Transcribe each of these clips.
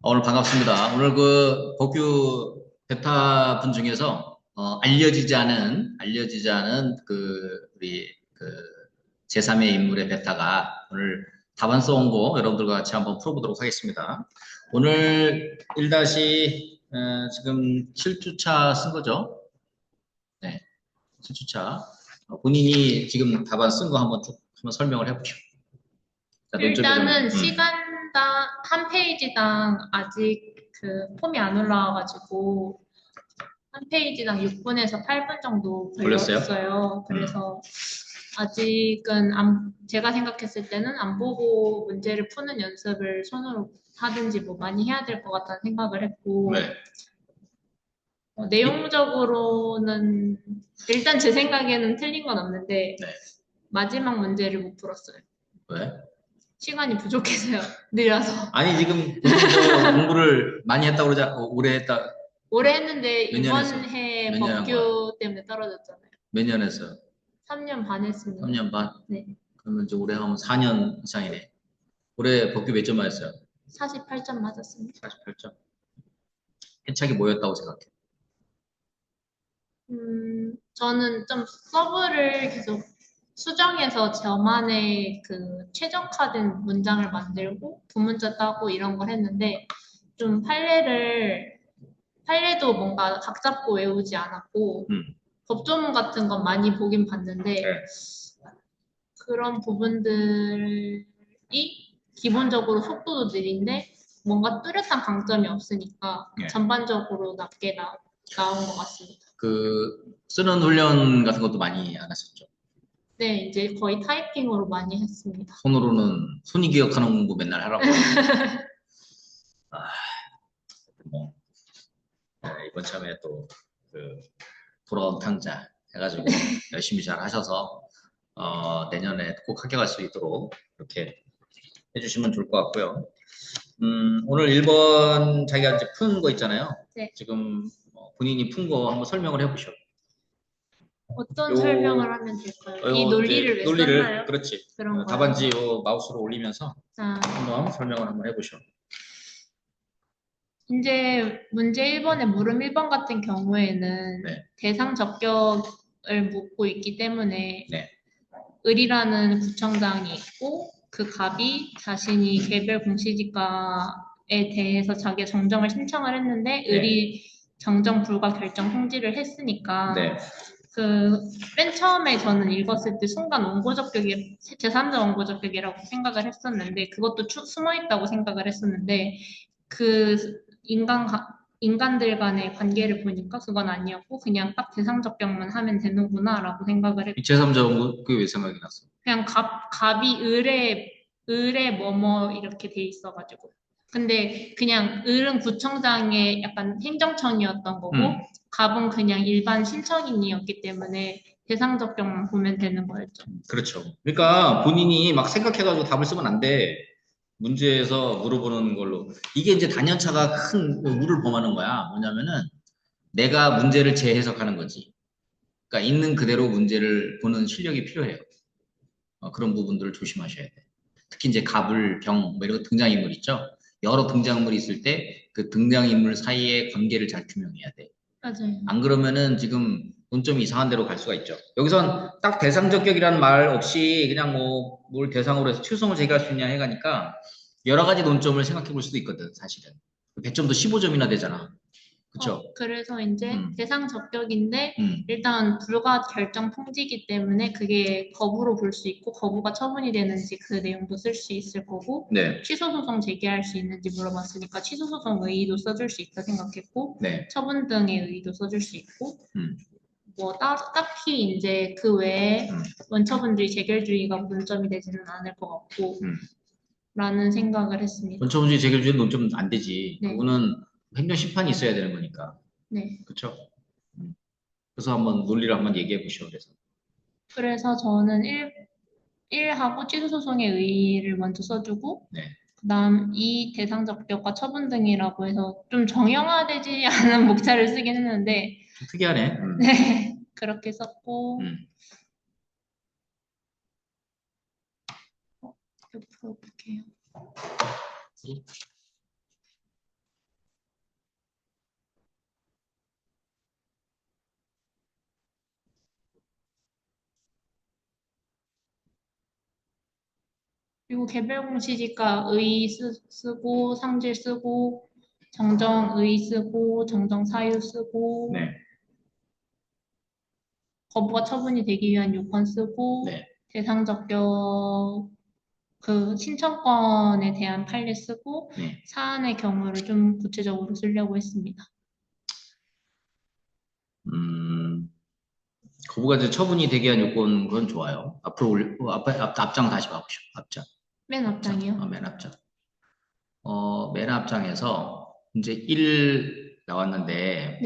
오늘 반갑습니다. 오늘 그 법규 베타 분 중에서 알려지지 않은 그 우리 그 제3의 인물의 베타가 오늘 답안 써온 거 여러분들과 같이 한번 풀어보도록 하겠습니다. 오늘 1 지금 7주차 쓴 거죠? 네, 7주차. 본인이 지금 답안 쓴 거 한번 쭉 한번 설명을 해보시오. 자, 논점이 좀, 일단은 시간당 한 페이지당 아직 그 폼이 안 올라와가지고 한 페이지당 6분에서 8분 정도 걸렸어요? 걸렸어요. 그래서 아직은 제가 생각했을 때는 안 보고 문제를 푸는 연습을 손으로 하든지 뭐 많이 해야 될 것 같다는 생각을 했고 네. 내용적으로는 일단 제 생각에는 틀린 건 없는데 네. 마지막 문제를 못 풀었어요. 왜? 시간이 부족해서요. 느려서. 아니 지금 본인도 공부를 많이 했다고 그러자 오래 했다. 오래 했는데 몇 년 했어? 이번 해 몇 년 한 거야? 법규 때문에 떨어졌잖아요. 몇 년 했어요? 3년 반 했습니다. 3년 반? 네. 그러면 이제 올해 하면 4년 이상이네. 올해 법규 몇 점 맞았어요? 48점 맞았습니다. 48점. 해착이 뭐였다고 생각해? 저는 좀 서브를 계속 수정해서 저만의 그 최적화된 문장을 만들고 부문자 따고 이런 걸 했는데 좀 판례도 뭔가 각 잡고 외우지 않았고 법조문 같은 건 많이 보긴 봤는데 네. 그런 부분들이 기본적으로 속도도 느린데 뭔가 뚜렷한 강점이 없으니까 네. 전반적으로 낮게 나온 것 같습니다. 그 쓰는 훈련 같은 것도 많이 안 했었죠. 네, 이제 거의 타이핑으로 많이 했습니다. 손으로는 손이 기억하는 공부 맨날 하라고. 아, 뭐 이번 참에 또 그 돌아온 탕자 해가지고 열심히 잘 하셔서 내년에 꼭 합격할 수 있도록 이렇게 해주시면 좋을 것 같고요. 오늘 1번 자기가 이제 푼 거 있잖아요. 네. 지금 본인이 푼 거 한번 설명을 해보셔. 어떤 설명을 하면 될까요? 이 논리를 왜 논리를 썼나요? 그렇지. 그런 거요. 답안지 마우스로 올리면서 아, 한번 설명을 한번 해보셔. 이제 문제 1번의 물음 1번 같은 경우에는 네. 대상 적격을 묻고 있기 때문에 네. 을이라는 구청장이 있고 그 갑이 자신이 개별 공시지가에 대해서 자기 정정을 신청을 했는데 네. 을이 정정 불가 결정 통지를 했으니까 네. 그 맨 처음에 저는 읽었을 때 순간 원고적격이 제3자 원고적격이라고 생각을 했었는데 그것도 숨어 있다고 생각을 했었는데 그 인간들 간의 관계를 보니까 그건 아니었고 그냥 딱 대상 적격만 하면 되는구나라고 생각을 했고 제3자 원고 그게 왜 생각이 났어? 그냥 갑이 을에 뭐뭐 이렇게 돼 있어가지고. 근데 그냥 을은 구청장의 약간 행정청이었던 거고, 갑은 그냥 일반 신청인이었기 때문에 대상 적격만 보면 되는 거였죠. 그렇죠. 그러니까 본인이 막 생각해가지고 답을 쓰면 안 돼. 문제에서 물어보는 걸로. 이게 이제 단연차가 큰 우를 범하는 거야. 뭐냐면은 내가 문제를 재해석하는 거지. 그러니까 있는 그대로 문제를 보는 실력이 필요해요. 그런 부분들을 조심하셔야 돼. 특히 이제 갑을, 병, 뭐 이런 등장인물 있죠. 여러 등장인물이 있을 때 그 등장인물 사이의 관계를 잘 규명해야 돼. 맞아요. 안 그러면은 지금 논점이 이상한 데로 갈 수가 있죠. 여기선 딱 대상적격이라는 말 없이 그냥 뭐 뭘 대상으로 해서 최소성을 제기할 수 있냐 해가니까 여러 가지 논점을 생각해 볼 수도 있거든, 사실은. 배점도 15점이나 되잖아. 그쵸? 그래서 이제 대상 적격인데 일단 불가 결정 통지기 때문에 그게 거부로 볼 수 있고 거부가 처분이 되는지 그 내용도 쓸 수 있을 거고 네. 취소 소송 제기할 수 있는지 물어봤으니까 취소 소송 의의도 써줄 수 있다 생각했고 네. 처분 등의 의의도 써줄 수 있고 뭐 딱히 이제 그 외에 원처분주의 재결주의가 문점이 되지는 않을 것 같고 라는 생각을 했습니다. 원처분주의 재결주의는 논점 안 되지. 네. 그거는 행정심판이 있어야 되는 거니까. 네. 그쵸? 그래서 한번 논리를 한번 얘기해 보시오. 그래서 저는 1하고 취소소송의 의의를 먼저 써주고 네. 그다음 2 대상 적격과 처분 등이라고 해서 좀 정형화되지 않은 목차를 쓰긴 했는데 좀 특이하네. 네 그렇게 썼고 풀어볼게요. 그리고 개별공시지가 의 쓰고 상질 쓰고 정정의 쓰고 정정사유 쓰고 네, 거부가 처분이 되기 위한 요건 쓰고 네. 대상적격 그 신청권에 대한 판례 쓰고 네. 사안의 경우를 좀 구체적으로 쓰려고 했습니다. 거부가 이제 처분이 되게 한 요건 그건 좋아요. 앞으로 앞장 다시 봐보시오. 앞장. 맨 앞장이요. 맨 앞장. 맨 앞장에서 이제 1 나왔는데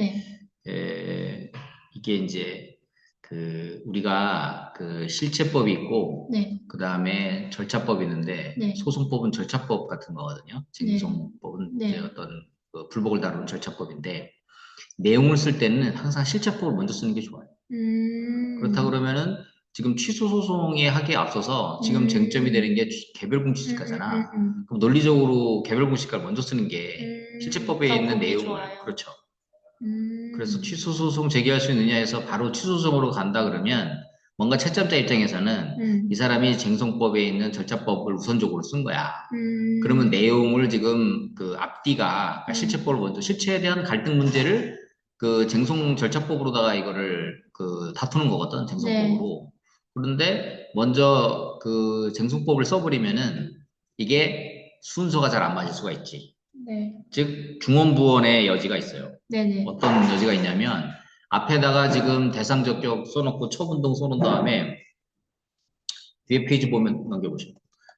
네, 이게 이제 그 우리가 그 실체법이 있고 네, 그 다음에 절차법이 있는데 네, 소송법은 절차법 같은 거거든요. 네, 쟁송법은 이제 네. 어떤 그 불복을 다루는 절차법인데 내용을 쓸 때는 항상 실체법을 먼저 쓰는 게 좋아요. 그렇다 그러면은 지금 취소 소송에 하기에 앞서서 지금 쟁점이 되는 게 개별 공시지가잖아. 그럼 논리적으로 개별 공시지가를 먼저 쓰는 게 실체법에 더 있는 보기 내용을 좋아요. 그렇죠. 음, 그래서 취소 소송 제기할 수 있느냐 해서 바로 취소 소송으로 간다 그러면 뭔가 채점자 입장에서는 이 사람이 쟁송법에 있는 절차법을 우선적으로 쓴 거야. 그러면 내용을 지금 그 앞뒤가 그러니까 실체법을 먼저 실체에 대한 갈등 문제를 그 쟁송 절차법으로다가 이거를 그 다투는 거거든 쟁송법으로. 그런데 먼저 그 쟁송법을 써버리면은 이게 순서가 잘 안 맞을 수가 있지. 네, 즉 중원부원의 여지가 있어요. 네네, 어떤 여지가 있냐면 앞에다가 지금 대상적격 써놓고 처분등 써놓은 다음에 뒤에 페이지 보면 넘겨보시죠.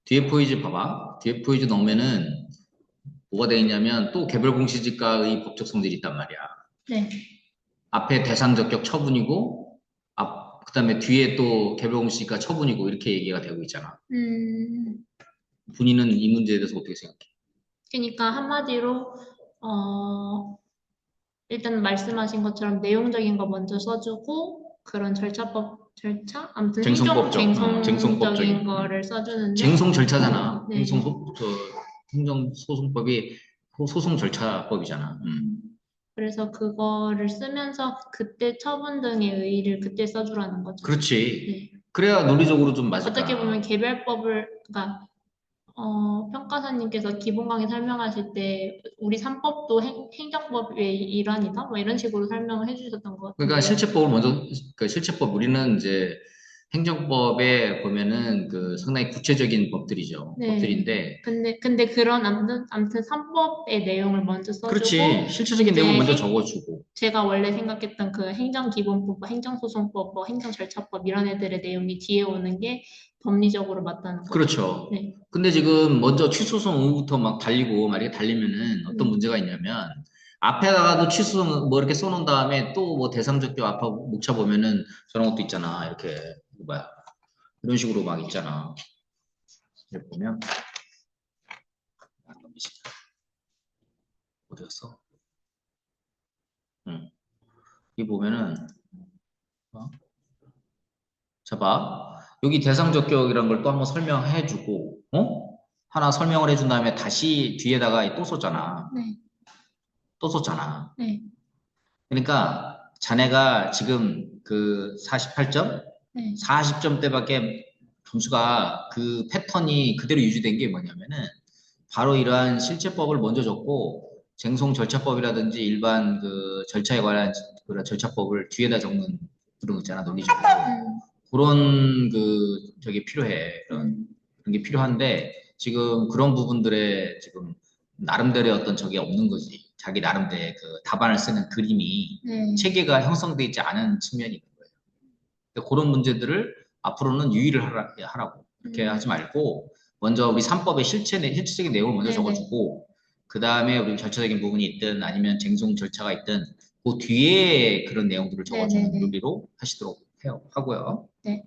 뒤에 페이지 봐봐. 뒤에 페이지 넣으면은 뭐가 되어 있냐면 또 개별공시지가의 법적 성질이 있단 말이야. 네, 앞에 대상적격 처분이고 그다음에 뒤에 또 개별공시지가 처분이고 이렇게 얘기가 되고 있잖아. 본인은 이 문제에 대해서 어떻게 생각해? 그러니까 한마디로 일단 말씀하신 것처럼 내용적인 거 먼저 써주고 그런 절차 아무튼 쟁송법적, 쟁송적인 거를 써주는데 쟁송 절차잖아. 네. 행정소송법이 소송 절차법이잖아. 그래서 그거를 쓰면서 그때 처분 등의 의의를 그때 써주라는 거죠. 그렇지. 네. 그래야 논리적으로 좀 맞을 어떻게 거야. 보면 개별법을 그러니까 평가사님께서 기본 강의 설명하실 때 우리 3법도 행정법의 일환이다 뭐 이런 식으로 설명을 해주셨던 것 그러니까 같은데요. 실체법을 먼저 그 실체법 우리는 이제 행정법에 보면은 그 상당히 구체적인 법들이죠. 네. 법들인데 근데 그런 아무튼 3법의 내용을 먼저 써주고 그렇지. 실체적인 이제 내용을 먼저 적어주고 제가 원래 생각했던 그 행정기본법, 뭐 행정소송법, 뭐 행정절차법 이런 애들의 내용이 뒤에 오는 게 법리적으로 맞다는 거죠. 그렇죠. 네. 근데 지금 먼저 취소성 의무부터 막 달리고 만약에 달리면은 어떤 문제가 있냐면 앞에다가도 취소성 뭐 이렇게 써놓은 다음에 또 뭐 대상적격 앞하고 목차 보면은 저런 것도 있잖아. 이렇게 뭐야 이런 식으로 막 있잖아. 이렇게 보면 어디 갔어? 응. 여기 보면은 어? 자 봐. 여기 대상적격이라는 걸 또 한번 설명해주고 하나 설명을 해준 다음에 다시 뒤에다가 또 썼잖아. 네. 또 썼잖아. 네. 그러니까 자네가 지금 그 48점? 네. 40점대밖에 점수가 그 패턴이 그대로 유지된 게 뭐냐면은 바로 이러한 실체법을 먼저 적고 쟁송 절차법이라든지 일반 그 절차에 관한 그런 절차법을 뒤에다 적는 그런 거 있잖아 논리적으로 그런 그 저게 필요해 그런 게 필요한데 지금 그런 부분들에 지금 나름대로의 어떤 적이 없는 거지 자기 나름대로의 그 답안을 쓰는 그림이 체계가 형성되어 있지 않은 측면이 있는 거예요. 그러니까 그런 문제들을 앞으로는 유의를 하라고 그렇게 하지 말고 먼저 우리 3법의 실체적인 내용을 먼저 적어주고 그 다음에 우리 절차적인 부분이 있든 아니면 쟁송 절차가 있든 그 뒤에 그런 내용들을 적어주는 논리로 하시도록 하고요. 네.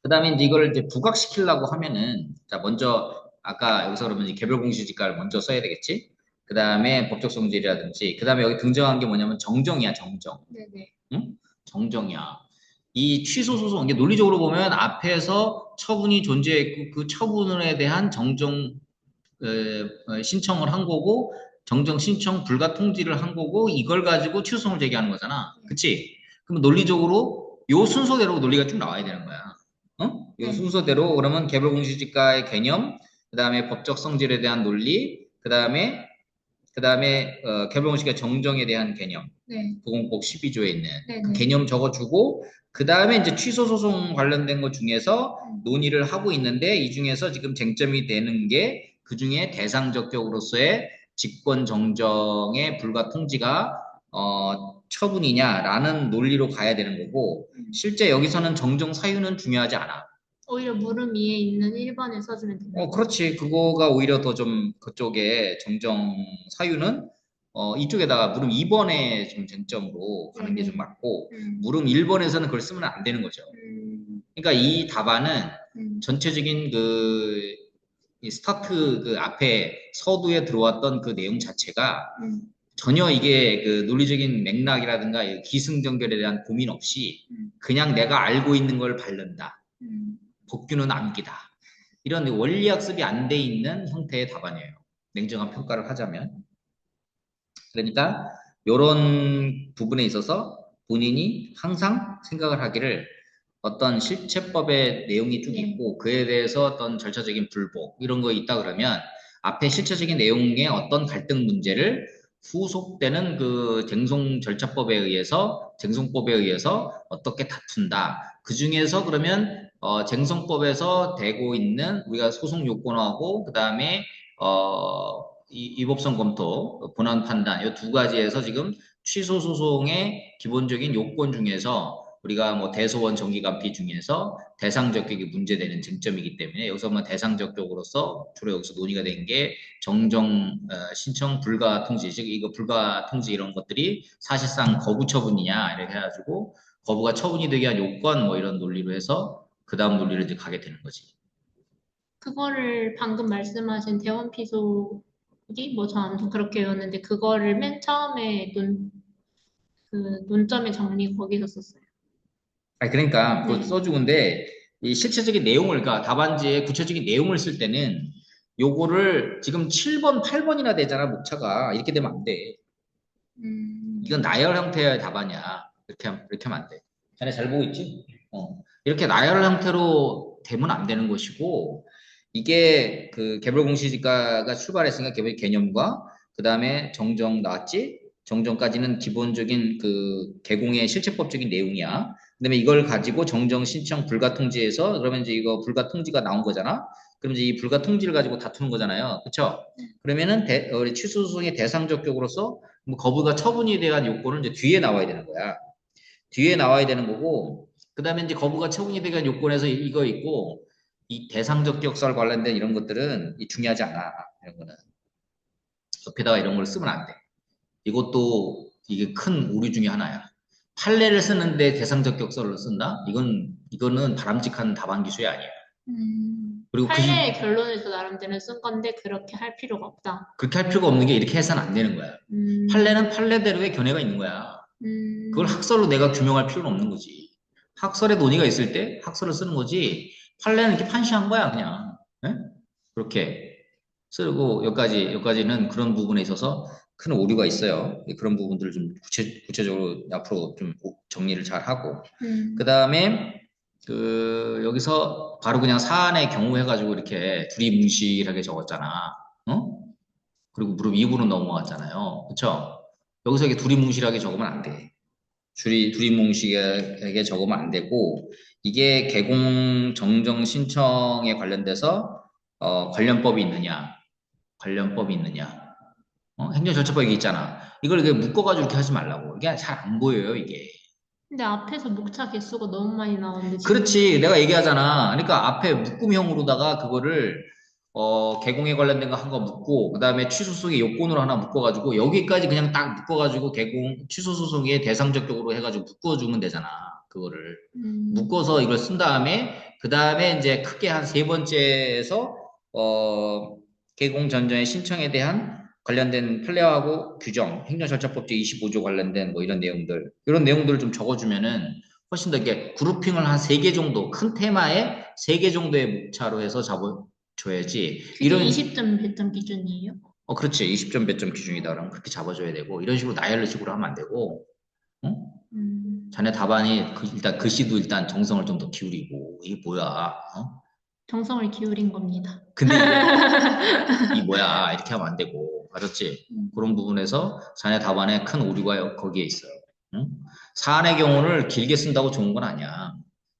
그 다음에 이제 이걸 이제 부각시키려고 하면은 자 먼저 아까 여기서 그러면 이제 개별 공시지가를 먼저 써야 되겠지. 그 다음에 법적 성질이라든지 그 다음에 여기 등장한 게 뭐냐면 정정이야 정정. 네네. 응? 정정이야. 이 취소 소송 이게 논리적으로 보면 앞에서 처분이 존재했고 그 처분에 대한 정정 신청을 한 거고 정정 신청 불가 통지를 한 거고 이걸 가지고 취소송을 제기하는 거잖아. 그치? 그럼 논리적으로 요 순서대로 논리가 쭉 나와야 되는 거야. 이 네. 순서대로 그러면 개별공시지가의 개념, 그 다음에 법적 성질에 대한 논리, 그 다음에 개별공시지가 정정에 대한 개념, 네. 보건법 12조에 있는 네. 그 네. 개념 적어주고 그 다음에 이제 취소 소송 관련된 것 중에서 논의를 하고 있는데 이 중에서 지금 쟁점이 되는 게 그 중에 대상적격으로서의 직권 정정의 불가 통지가 처분이냐라는 논리로 가야 되는 거고 실제 여기서는 정정 사유는 중요하지 않아. 오히려 물음 위에 있는 1번을 써주면 되는 거죠. 그렇지. 그거가 오히려 더 좀 그쪽에 정정 사유는 이쪽에다가 물음 2번에 좀 쟁점으로 가는 게 좀 네네. 맞고 물음 1번에서는 그걸 쓰면 안 되는 거죠. 그러니까 이 답안은 전체적인 이 스타트 그 앞에 서두에 들어왔던 그 내용 자체가 전혀 이게 그 논리적인 맥락이라든가 이 기승전결에 대한 고민 없이 그냥 내가 알고 있는 걸 바른다. 법규는 암기다. 이런 원리학습이 안 돼 있는 형태의 답안이에요. 냉정한 평가를 하자면. 그러니까 이런 부분에 있어서 본인이 항상 생각을 하기를 어떤 실체법의 내용이 쭉 네. 있고 그에 대해서 어떤 절차적인 불복 이런 거 있다 그러면 앞에 실체적인 내용의 어떤 갈등 문제를 후속되는 그 쟁송 절차법에 의해서 쟁송법에 의해서 어떻게 다툰다. 그 중에서 그러면 쟁송법에서 되고 있는 우리가 소송 요건하고 그 다음에 이법성 검토, 본안 판단 이 두 가지에서 지금 취소 소송의 기본적인 요건 중에서 우리가 뭐 대소원 정기감피 중에서 대상적격이 문제되는 쟁점이기 때문에 여기서 뭐 대상적격으로서 주로 여기서 논의가 된 게 정정 신청 불가 통지 즉 이거 불가 통지 이런 것들이 사실상 거부 처분이냐 이렇게 해가지고 거부가 처분이 되게 한 요건 뭐 이런 논리로 해서 그 다음 논리를 이제 가게 되는 거지. 그거를 방금 말씀하신 대원 피속이 뭐 저 아무튼 그렇게 외웠는데 그거를 맨 처음에 그 논점의 정리 거기서 썼어요. 아니, 그러니까 그거 네. 써주는데 이 실체적인 내용을 그러니까 답안지의 구체적인 내용을 쓸 때는 요거를 지금 7번, 8번이나 되잖아 목차가 이렇게 되면 안 돼. 이건 나열 형태의 답안이야. 이렇게 하면 안 돼. 자네 잘 보고 있지? 이렇게 나열 형태로 되면 안 되는 것이고 이게 그 개별 공시지가가 출발했으니까 개별 개념과 그 다음에 정정 나왔지? 정정까지는 기본적인 그 개공의 실체법적인 내용이야. 그다음에 이걸 가지고 정정 신청 불가 통지에서 그러면 이제 이거 불가 통지가 나온 거잖아. 그럼 이제 이 불가 통지를 가지고 다투는 거잖아요. 그렇죠? 그러면은 우리 취소 소송의 대상적격으로서 뭐 거부가 처분에 대한 요건은 이제 뒤에 나와야 되는 거야. 뒤에 나와야 되는 거고, 그 다음에 이제 거부가 처분에 대한 요건에서 이거 있고, 이 대상적 격설 관련된 이런 것들은 중요하지 않아. 이런 거는. 옆에다가 이런 걸 쓰면 안 돼. 이것도 이게 큰 오류 중에 하나야. 판례를 쓰는데 대상적 격설로 쓴다? 이거는 바람직한 답안 기술이 아니야. 그리고 판례의 결론을 저 나름대로 쓴 건데 그렇게 할 필요가 없다. 그렇게 할 필요가 없는 게 이렇게 해서는 안 되는 거야. 판례는 판례대로의 견해가 있는 거야. 그걸 학설로 내가 규명할 필요는 없는 거지. 학설에 논의가 있을 때 학설을 쓰는 거지. 판례는 이렇게 판시한 거야, 그냥. 예? 그렇게 쓰고 여기까지는 그런 부분에 있어서 큰 오류가 있어요. 그런 부분들을 좀 구체적으로 앞으로 좀 정리를 잘 하고. 그 다음에 여기서 바로 그냥 사안의 경우 해가지고 이렇게 두리뭉실하게 적었잖아. 그리고 무릎 2부로 넘어갔잖아요. 그쵸? 여기서 이게 두리뭉실하게 적으면 안 돼. 두리뭉실하게 적으면 안 되고, 이게 개공 정정 신청에 관련돼서, 관련법이 있느냐, 관련법이 있느냐, 행정절차법이 있잖아. 이걸 이렇게 묶어가지고 이렇게 하지 말라고. 이게 잘 안 보여요, 이게. 근데 앞에서 목차 개수가 너무 많이 나오는데 지금 그렇지. 내가 얘기하잖아. 그러니까 앞에 묶음형으로다가 그거를 개공에 관련된 거 한 거 묶고 그다음에 취소 소송의 요건으로 하나 묶어가지고 여기까지 그냥 딱 묶어가지고 개공 취소 소송의 대상적격으로 해가지고 묶어주면 되잖아. 그거를 묶어서 이걸 쓴 다음에 그다음에 이제 크게 한 세 번째에서 개공 전전의 신청에 대한 관련된 판례하고 규정, 행정절차법 제25조 관련된 뭐 이런 내용들을 좀 적어주면은 훨씬 더 이렇게 그룹핑을 한 세 개 정도, 큰 테마에 세 개 정도의 목차로 해서 잡아줘야지. 그게 이런, 20점 배점 기준이에요? 그렇지. 20점 배점 기준이다. 그럼 그렇게 잡아줘야 되고, 이런 식으로 나열식으로 하면 안 되고, 어? 자네 답안이 일단 글씨도 일단 정성을 좀 더 기울이고 이게 뭐야? 어? 정성을 기울인 겁니다. 근데 이 뭐야 이렇게 하면 안 되고 알았지? 그런 부분에서 자네 답안에 큰 오류가 거기에 있어요. 응? 사안의 경우를 길게 쓴다고 좋은 건 아니야.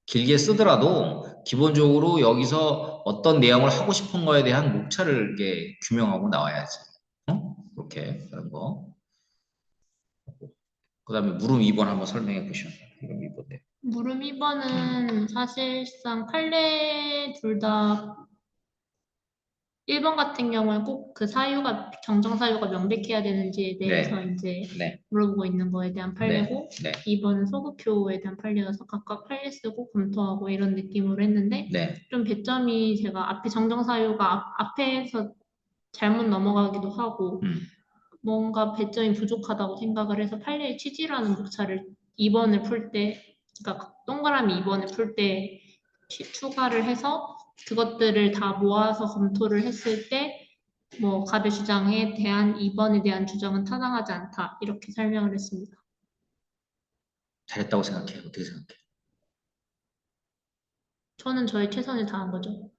길게 쓰더라도 기본적으로 여기서 어떤 내용을 하고 싶은 거에 대한 목차를 이렇게 규명하고 나와야지. 응? 그렇게 그런 거. 그다음에 물음 2번 한번 설명해 보시면 물음 2번 네. 물음 2번은 사실상 판례 둘 다 1번 같은 경우는 꼭 그 사유가, 정정 사유가 명백해야 되는지에 대해서 네, 이제 네, 물어보고 있는 거에 대한 판례고, 네, 2번은 소급표에 대한 판례여서 각각 판례 쓰고 검토하고 이런 느낌으로 했는데, 네. 좀 배점이 제가 앞에 정정 사유가 앞에서 잘못 넘어가기도 하고, 음. 뭔가 배점이 부족하다고 생각을 해서 판례의 취지라는 목차를 2번을 풀 때, 그러니까 동그라미 2번을 풀 때 추가를 해서 그것들을 다 모아서 검토를 했을 때, 뭐 갑의 주장에 대한 2번에 대한 주장은 타당하지 않다. 이렇게 설명을 했습니다. 잘했다고 생각해요. 어떻게 생각해? 저는 저의 최선을 다한 거죠.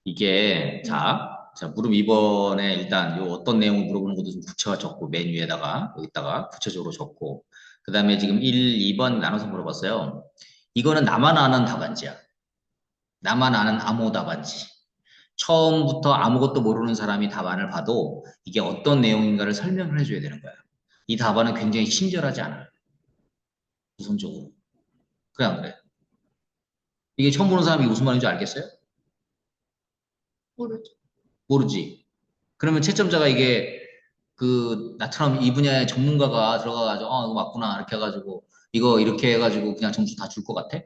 이게 자 물음 2번에 일단 요 어떤 내용을 물어보는 것도 좀 구체화 적고 맨 위에다가 여기다가 구체적으로 적고 그 다음에 지금 1, 2번 나눠서 물어봤어요. 이거는 나만 아는 답안지야. 나만 아는 암호 답안지. 처음부터 아무것도 모르는 사람이 답안을 봐도 이게 어떤 내용인가를 설명을 해줘야 되는 거야. 이 답안은 굉장히 친절하지 않아요. 우선적으로. 그냥 그래. 이게 처음 보는 사람이 무슨 말인지 알겠어요? 모르죠. 모르지. 그러면 채점자가 이게 나처럼 이 분야의 전문가가 들어가가지고 이거 맞구나 이렇게 해가지고 이거 이렇게 해가지고 그냥 점수 다 줄 것 같아?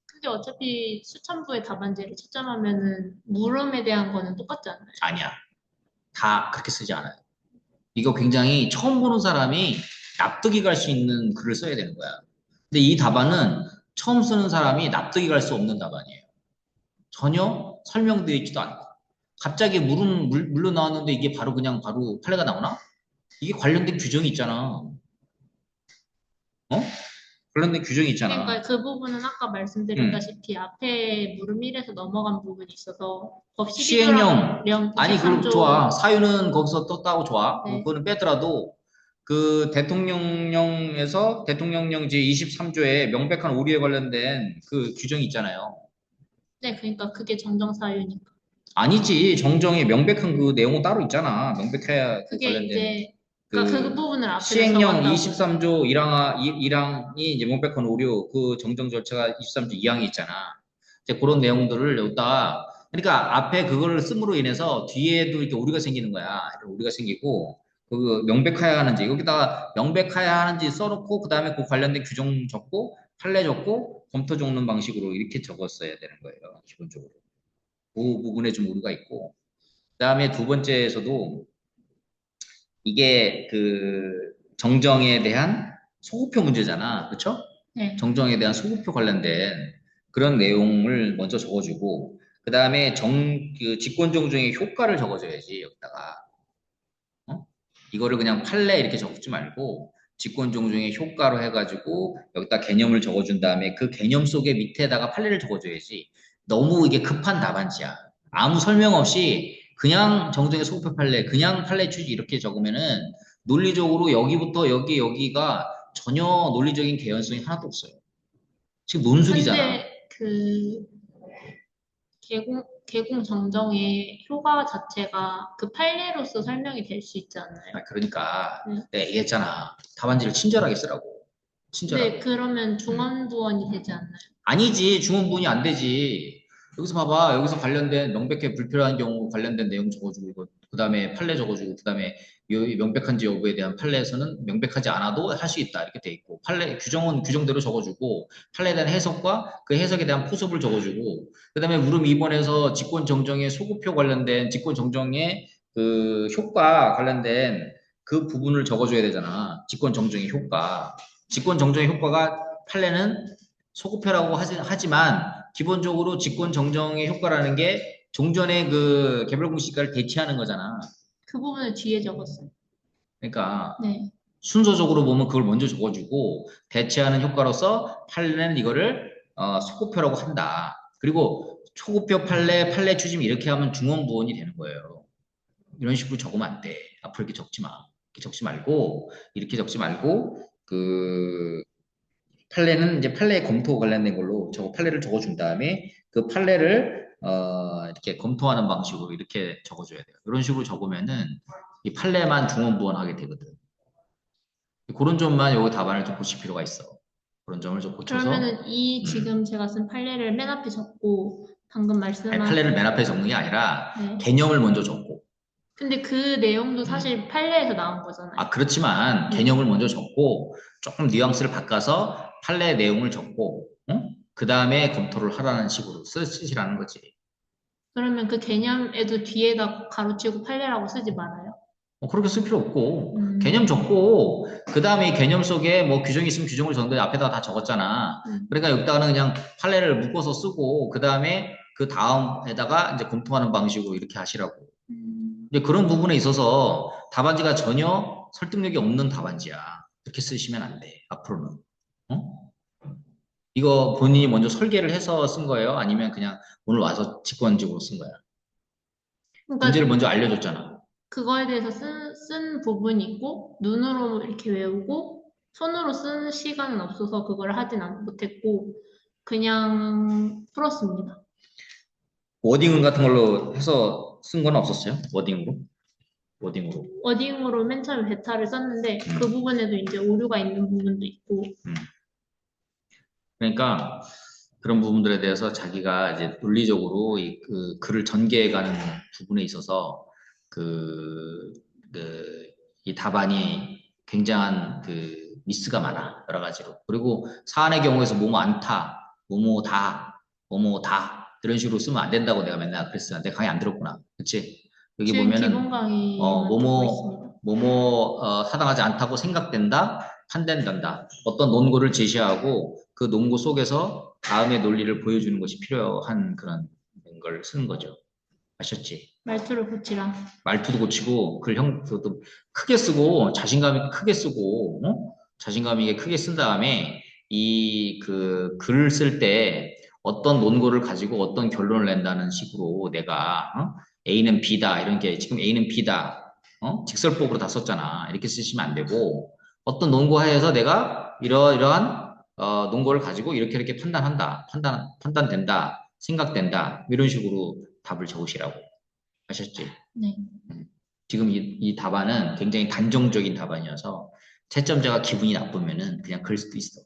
근데 어차피 수천부의 답안지를 채점하면은 물음에 대한 거는 똑같지 않나요? 아니야. 다 그렇게 쓰지 않아요. 이거 굉장히 처음 보는 사람이 납득이 갈 수 있는 글을 써야 되는 거야. 근데 이 답안은 처음 쓰는 사람이 납득이 갈 수 없는 답안이에요. 전혀 설명되어 있지도 않고. 갑자기 물로 나왔는데 이게 바로 그냥 바로 판례가 나오나? 이게 관련된 규정이 있잖아. 어? 관련된 규정이 그러니까 있잖아. 그 부분은 아까 응. 말씀드렸다시피 앞에 물음 1에서 넘어간 부분이 있어서 법 시행령 12조랑 아니 그 좋아 23조. 사유는 거기서 떴다고 좋아 네. 그거는 빼더라도 그 대통령령에서 대통령령 제 23조에 명백한 오류에 관련된 그 규정이 있잖아요. 네, 그러니까 그게 정정 사유니까. 아니지 정정에 명백한 그 내용은 따로 있잖아. 명백해야 그 그게 관련된 이제 그러니까 그 그 부분을 앞에다 시행령 적었다고. 23조 1항이 이제 명백한 오류 그 정정 절차가 23조 2항이 있잖아. 이제 그런 내용들을 여기다가 그러니까 앞에 그거를 씀으로 인해서 뒤에도 이렇게 오류가 생기는 거야. 이렇게 오류가 생기고 그 명백해야 하는지 여기다가 명백해야 하는지 써놓고 그 다음에 그 관련된 규정 적고 판례 적고 검토 적는 방식으로 이렇게 적었어야 되는 거예요. 기본적으로. 그 부분에 좀 오류가 있고 그다음에 두 번째에서도 이게 그 정정에 대한 소구표 문제잖아. 그렇죠? 네. 정정에 대한 소구표 관련된 그런 내용을 먼저 적어주고 그다음에 그 직권 정정의 효과를 적어줘야지 여기다가 어? 이거를 그냥 판례 이렇게 적지 말고 직권 정정의 효과로 해가지고 여기다 개념을 적어준 다음에 그 개념 속에 밑에다가 판례를 적어줘야지 너무 이게 급한 답안지야. 아무 설명 없이 그냥 정정의 소급표 판례, 그냥 판례 취지 이렇게 적으면은 논리적으로 여기부터 여기가 전혀 논리적인 개연성이 하나도 없어요. 지금 논술이잖아. 근데 그 개공 정정의 효과 자체가 그 판례로서 설명이 될 수 있지 않나요? 그러니까 네. 내가 얘기했잖아. 답안지를 친절하게 쓰라고. 네, 친절하게. 그러면 음. 중언부언이 되지 않나요? 아니지 중원분이 안 되지. 여기서 봐봐 여기서 관련된 명백해 불필요한 경우 관련된 내용 적어주고 이거 그다음에 판례 적어주고 그다음에 명백한지 여부에 대한 판례에서는 명백하지 않아도 할 수 있다 이렇게 돼 있고 판례 규정은 규정대로 적어주고 판례에 대한 해석과 그 해석에 대한 포섭을 적어주고 그다음에 물음 2번에서 직권 정정의 소급표 관련된 직권 정정의 그 효과 관련된 그 부분을 적어줘야 되잖아. 직권 정정의 효과. 직권 정정의 효과가 판례는 소급표라고 하지만 기본적으로 직권 정정의 효과라는 게 종전의 개별 공시가를 대체하는 거잖아. 그 부분을 뒤에 적었어요. 그러니까 네. 순서적으로 보면 그걸 먼저 적어주고 대체하는 효과로서 판례는 이거를 소급표라고 한다. 그리고 초급표 판례, 판례 추짐 이렇게 하면 중원부원이 되는 거예요. 이런 식으로 적으면 안 돼. 앞으로 이렇게 적지 마. 이렇게 적지 말고 이렇게 적지 말고 그 판례는 이제 판례 검토 관련된 걸로 저거 판례를 적어준 다음에 그 판례를 이렇게 검토하는 방식으로 이렇게 적어줘야 돼요. 이런 식으로 적으면은 이 판례만 중원부원하게 되거든. 그런 점만 요거 답안을 좀 고칠 필요가 있어. 그런 점을 좀 고쳐서 그러면은 이 음. 지금 제가 쓴 판례를 맨 앞에 적고 방금 아니, 말씀하신 판례를 맨 앞에 적는 게 아니라 네. 개념을 먼저 적고 근데 그 내용도 사실 판례에서 나온 거잖아요. 그렇지만 네. 개념을 먼저 적고 조금 뉘앙스를 바꿔서 판례 내용을 적고 그 다음에 검토를 하라는 식으로 쓰시라는 거지. 그러면 그 개념에도 뒤에다 가로치고 판례라고 쓰지 말아요. 그렇게 쓸 필요 없고 개념 적고 그 다음에 개념 속에 뭐 규정이 있으면 규정을 적는데 앞에다가 다 적었잖아. 그러니까 여기다가는 그냥 판례를 묶어서 쓰고 그 다음에 그 다음에다가 이제 검토하는 방식으로 이렇게 하시라고. 근데 그런 부분에 있어서 답안지가 전혀 설득력이 없는 답안지야. 그렇게 쓰시면 안 돼. 앞으로는. 어? 이거 본인이 먼저 설계를 해서 쓴 거예요? 아니면 그냥 오늘 와서 직관적으로 쓴 거야? 그러니까 문제를 먼저 알려줬잖아. 그거에 대해서 쓴 부분이 있고 눈으로 이렇게 외우고 손으로 쓰는 시간은 없어서 그걸 하진 못했고 그냥 풀었습니다. 워딩 같은 걸로 해서 쓴 건 없었어요? 워딩으로? 워딩으로. 워딩으로 맨 처음에 베타를 썼는데 그 부분에도 이제 오류가 있는 부분도 있고 그러니까 그런 부분들에 대해서 자기가 이제 논리적으로 그 글을 전개해가는 부분에 있어서 그, 이 답안이 굉장한 그 미스가 많아. 여러 가지로. 그리고 사안의 경우에서 뭐뭐 않다, 뭐뭐다, 뭐뭐다 이런 식으로 쓰면 안 된다고 내가 맨날 그랬어. 내가 강의 안 들었구나. 그치? 여기 지금 보면은 기본 강의만 듣고 있습니다. 타당하지 않다고 생각된다, 판단된다. 어떤 논거를 제시하고 그 논거 속에서 다음의 논리를 보여주는 것이 필요한 그런 걸 쓰는 거죠. 아셨지? 말투를 고치라. 말투도 고치고 글형도 크게 쓰고 자신감 크게 쓰고 자신감 있게 크게 쓴 다음에 이 그 글을 쓸 때 어떤 논거를 가지고 어떤 결론을 낸다는 식으로 내가 A는 B다 이런 게 지금 A는 B다 직설법으로 다 썼잖아. 이렇게 쓰시면 안 되고 어떤 논거하에서 내가 이러이러한 논거를 가지고 이렇게 판단된다 생각된다 이런 식으로 답을 적으시라고 하셨지. 네. 지금 이 답안은 굉장히 단정적인 답안이어서 채점자가 기분이 나쁘면은 그냥 글 수도 있어.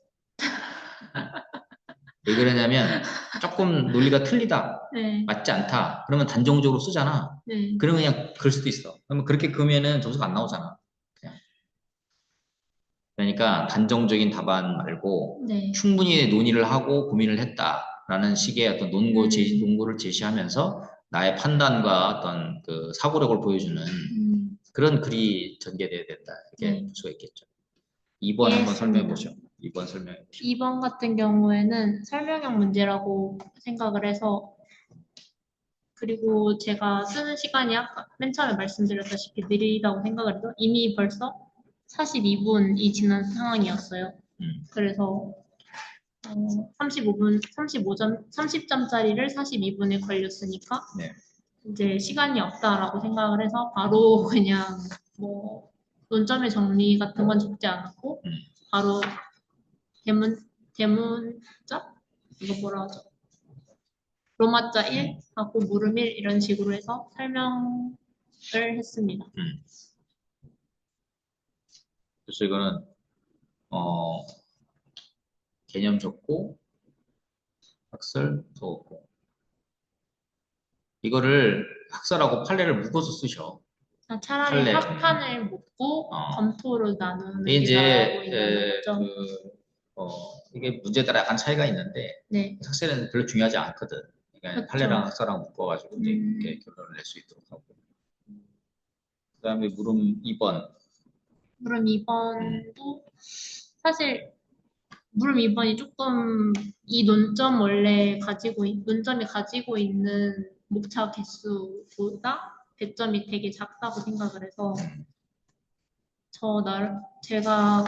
왜 그러냐면 조금 논리가 틀리다, 네. 맞지 않다. 그러면 단정적으로 쓰잖아. 네. 그러면 그냥 글 수도 있어. 그러면 그렇게 그으면은 점수가 안 나오잖아. 그냥. 그러니까 단정적인 답안 말고 네. 충분히 논의를 하고 고민을 했다라는 식의 어떤 논거를 제시하면서 나의 판단과 어떤 그 사고력을 보여주는 그런 글이 전개돼야 된다. 이렇게 볼 수가 있겠죠. 2번 한번 설명해 보죠. 2번 설명해 보시죠. 2번 같은 경우에는 설명형 문제라고 생각을 해서 그리고 제가 쓰는 시간이 아까 맨 처음에 말씀드렸다시피 느리다고 생각을 해서 이미 벌써 42분이 지난 상황이었어요. 그래서 35분, 35점, 30점짜리를 42분에 걸렸으니까 네. 이제 시간이 없다라고 생각을 해서 바로 그냥 뭐 논점의 정리 같은 건 적지 않았고 바로 대문자? 이거 뭐라 하죠? 로마자 1 하고 물음 1 이런 식으로 해서 설명을 했습니다. 그래서 이거는 개념 적고 학설 적었고 이거를 학설하고 판례를 묶어서 쓰셔. 차라리 판례. 합판을 묶고 검토를 나누는 게 이제 나아고 있는 거죠. 이게 문제에 따라 약간 차이가 있는데 네. 학설은 별로 중요하지 않거든. 그러니까 그쵸. 판례랑 학설랑 묶어가지고 이제 이렇게 결론을 낼 수 있도록 하고. 그다음에 물음 2번. 물음 2번도 사실 물음 2번이 조금 이 논점이 가지고 있는 목차 개수보다 배점이 되게 작다고 생각을 해서 제가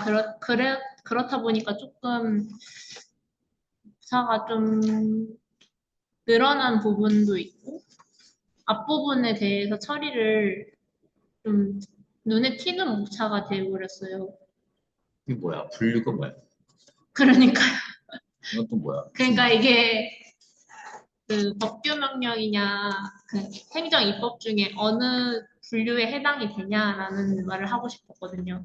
그렇다 보니까 조금 부사가 좀 늘어난 부분도 있고, 앞부분에 대해서 처리를 좀 눈에 띄는 목차가 되어버렸어요. 이게 뭐야? 분류가 뭐야? 그러니까요. 이건 또 뭐야? 그러니까 이게 그 법규 명령이냐, 그 행정 입법 중에 어느 분류에 해당이 되냐라는 말을 하고 싶었거든요.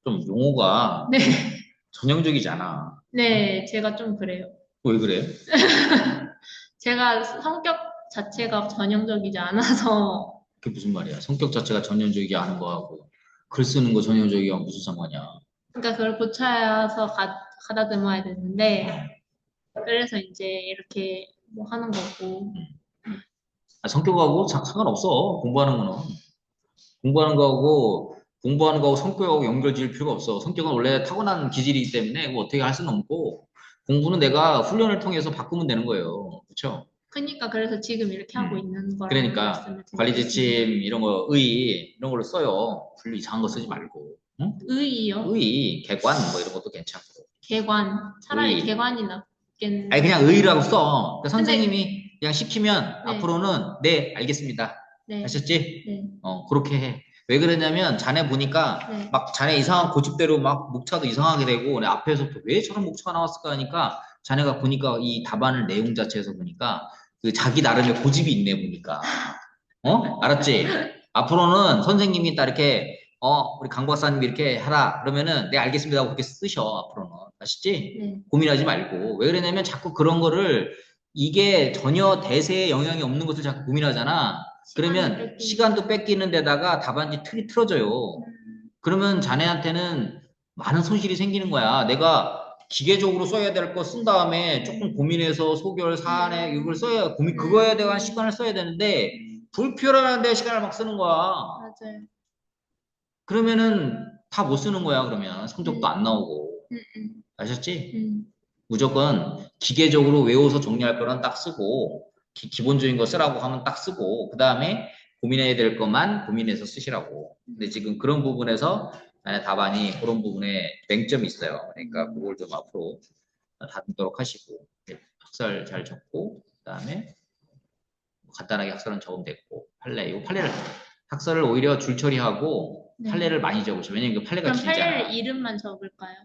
좀 용어가 네, 전형적이잖아. 네, 제가 좀 그래요. 왜 그래? 제가 성격 자체가 전형적이지 않아서, 그게 무슨 말이야? 성격 자체가 전형적이게 하는 거하고 글 쓰는 거 전형적이야 무슨 상관이야? 그러니까 그걸 고쳐서 가다듬어야 되는데, 그래서 이제 이렇게 뭐 하는 거고, 아, 성격하고 상관없어. 공부하는 거하고 성격하고 연결 지을 필요가 없어. 성격은 원래 타고난 기질이기 때문에 뭐 어떻게 할 수는 없고 공부는 내가 훈련을 통해서 바꾸면 되는 거예요. 그렇죠? 그러니까 그래서 지금 이렇게 하고 있는 거라고 그러니까 말씀을 관리 드리겠습니다. 지침 이런 거 이런 걸로 써요. 분류 이상한 거 쓰지 말고. 응? 의의요? 객관 뭐 이런 것도 괜찮고. 개관. 차라리 의. 개관이 아니 낫겠는데. 그냥 의라고 써. 그러니까 근데, 선생님이 그냥 시키면 네, 앞으로는 네 알겠습니다. 네, 하셨지? 네, 그렇게 해. 왜 그러냐면 자네 보니까 네. 막 자네 이상한 고집대로 막 목차도 이상하게 되고 내 앞에서부터 왜 저런 목차가 나왔을까 하니까 자네가 보니까 이 답안을 내용 자체에서 보니까 그 자기 나름의 고집이 있네 보니까. 알았지? 앞으로는 선생님이 딱 이렇게 우리 강 박사님이 이렇게 하라 그러면은 네 알겠습니다 하고 그렇게 쓰셔 앞으로는. 아시지? 네. 고민하지 말고. 왜 그러냐면 자꾸 그런 거를 이게 전혀 대세에 영향이 없는 것을 자꾸 고민하잖아. 시간을 그러면 시간도 뺏기는 데다가 답안지 틀이 틀어져요. 그러면 자네한테는 많은 손실이 생기는 거야. 내가 기계적으로 써야 될 거 쓴 다음에 조금 고민해서 소결, 사안에 이걸 써야 그거에 대한 시간을 써야 되는데 불필요한데 시간을 막 쓰는 거야. 맞아요. 그러면은 다 못 쓰는 거야. 그러면 성적도 안 나오고. 음, 음, 아셨지? 음. 무조건 기계적으로 외워서 정리할 거는 딱 쓰고 기본적인 거 쓰라고 하면 딱 쓰고 그 다음에 고민해야 될 것만 고민해서 쓰시라고. 근데 지금 그런 부분에서 답안이 그런 부분에 맹점이 있어요. 그러니까 그걸 좀 앞으로 다듬도록 하시고 학설 잘 적고 그 다음에 간단하게 학설은 적으면 됐고 이 판례를 학설을 오히려 줄 처리하고 네. 판례를 많이 적으셔. 왜냐면 그 판례가 그럼 길잖아. 판례를 이름만 적을까요?